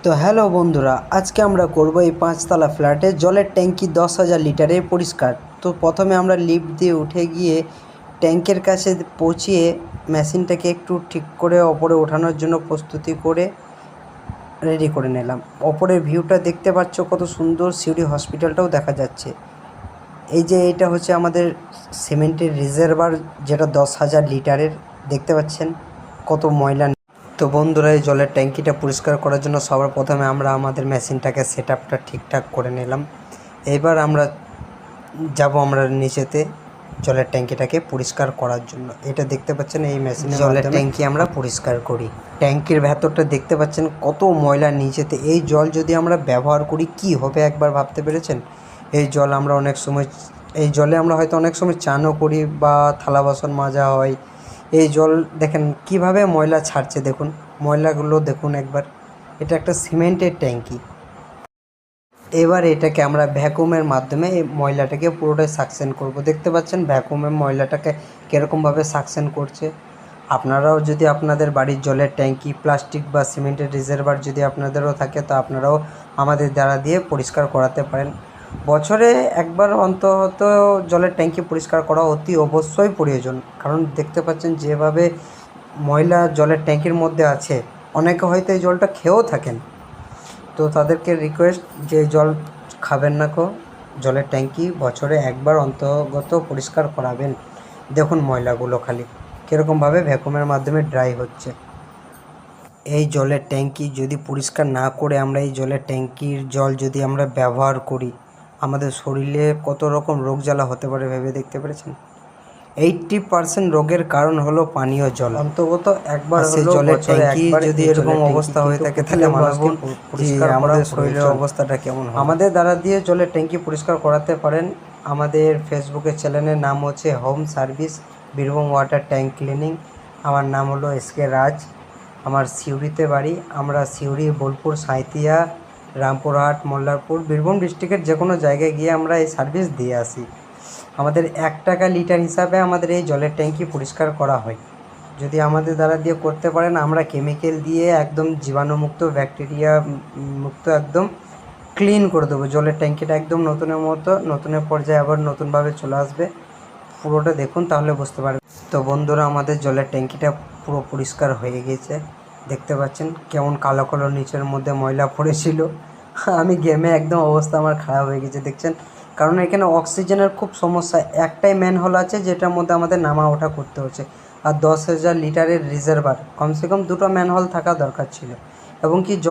তো হ্যালো বন্ধুরা, আজকে আমরা করব এই 5 তলা ফ্ল্যাটে জলের ট্যাঙ্কি 10,000 লিটারের পরিষ্কার। তো প্রথমে আমরা লিফট দিয়ে উঠে গিয়ে ট্যাঙ্কের কাছে পৌঁছিয়ে মেশিনটাকে একটু ঠিক করে ওপরে ওঠানোর জন্য প্রস্তুতি করে রেডি করে নিলাম। ওপরের ভিউটা দেখতে পাচ্ছ, কত সুন্দর সিউড়ি হসপিটালটাও দেখা যাচ্ছে। এই যে এটা হচ্ছে আমাদের সিমেন্টের রিজার্ভার, যেটা 10,000 লিটারের। দেখতে পাচ্ছেন কত ময়লা। তো বন্ধুরা, এই জলের ট্যাঙ্কিটা পরিষ্কার করার জন্য সবার প্রথমে আমরা আমাদের মেশিনটাকে সেটআপটা ঠিকঠাক করে নিলাম। এবার আমরা আমরা নিচেতে জলের ট্যাঙ্কিটাকে পরিষ্কার করার জন্য। এটা দেখতে পাচ্ছেন, এই মেশিনে জলের ট্যাঙ্কি আমরা পরিষ্কার করি। ট্যাঙ্কির ভেতরটা দেখতে পাচ্ছেন কত ময়লা নিচেতে। এই জল যদি আমরা ব্যবহার করি কি হবে একবার ভাবতে পেরেছেন? এই জল আমরা এই জলে আমরা হয়তো অনেক সময় চানও করি বা থালা বাসন মাজা হয়। এই জল দেখেন কিভাবে ময়লা ছাড়ছে, দেখুন ময়লাগুলো দেখুন একবার। এটা একটা সিমেন্টের ট্যাঙ্কি। এবার এটাকে আমরা ভ্যাকুমের মাধ্যমে এই ময়লাটাকে পুরোটাই সাকশন করব। দেখতে পাচ্ছেন ভ্যাকুমের ময়লাটাকে কীরকমভাবে সাকশন করছে। আপনারাও যদি আপনাদের বাড়ির জলের ট্যাঙ্কি প্লাস্টিক বা সিমেন্টের রিজার্ভার যদি আপনাদেরও থাকে, তো আপনারাও আমাদের দ্বারা দিয়ে পরিষ্কার করাতে পারেন। বছরে একবার অন্তত জলের ট্যাঙ্কি পরিষ্কার করা অতি অবশ্যই প্রয়োজন। কারণ দেখতে পাচ্ছেন যেভাবে ময়লা জলের ট্যাঙ্কির মধ্যে আছে, অনেকে হয়তো এই জলটা খেয়েও থাকেন। তো তাদেরকে রিকোয়েস্ট যে জল খাবেন না কো, জলের ট্যাঙ্কি বছরে একবার অন্তর্গত পরিষ্কার করাবেন। দেখুন ময়লাগুলো খালি কীরকমভাবে ভ্যাকুমের মাধ্যমে ড্রাই হচ্ছে। এই জলের ট্যাঙ্কি যদি পরিষ্কার না করে আমরা এই জলের ট্যাঙ্কির জল যদি আমরা ব্যবহার করি, আমাদের শরীরে কত রকম রোগ জ্বালা হতে পারে ভেবে দেখতে পেরেছেন? 80% রোগের কারণ হলো পানীয় জল। অন্তত একবার সেই জলের ট্যাঙ্কি যদি এরকম অবস্থা হয়ে থাকে, তাহলে আমাদের শরীরের অবস্থাটা কেমন হবে? আমাদের দ্বারা দিয়ে জলের ট্যাঙ্কি পরিষ্কার করাতে পারেন। আমাদের ফেসবুকের চ্যানেলের নাম হচ্ছে home service Birbhum water tank cleaning. আমার নাম হলো এসকে রাজ। আমার সিউড়িতে বাড়ি। আমরা সিউড়ি, বোলপুর, সাঁইথিয়া, রামপুরহাট, মল্লারপুর, বীরভূম ডিস্ট্রিক্টের যে কোনো জায়গায় গিয়ে আমরা এই সার্ভিস দিয়ে আসি। আমাদের 1 টাকা লিটার হিসাবে আমাদের এই জলের ট্যাঙ্কি পরিষ্কার করা হয়। যদি আমাদের দ্বারা দিয়ে করতে পারেন, আমরা কেমিক্যাল দিয়ে একদম জীবাণুমুক্ত, ব্যাকটেরিয়া মুক্ত একদম ক্লিন করে দেবো। জলের ট্যাঙ্কিটা একদম নতুনের মতো, নতুনের পর্যায়ে আবার নতুনভাবে চলে আসবে। পুরোটা দেখুন, তাহলে বুঝতে পারবেন। তো বন্ধুরা, আমাদের জলের ট্যাঙ্কিটা পুরো পরিষ্কার হয়ে গেছে। দেখতে পাচ্ছেন কেমন কালো কালো নিচের মধ্যে ময়লা পড়েছিল। আমি ঘেমে একদম অবস্থা আমার খারাপ হয়ে গেছে, দেখছেন। কারণ এখানে অক্সিজেনের খুব সমস্যা। একটাই ম্যানহোল আছে যেটার মধ্যে আমাদের নামা ওঠা করতে হচ্ছে। আর 10,000 লিটারের রিজার্ভার, কমসে কম 2টো ম্যানহোল থাকা দরকার ছিল। এবং কি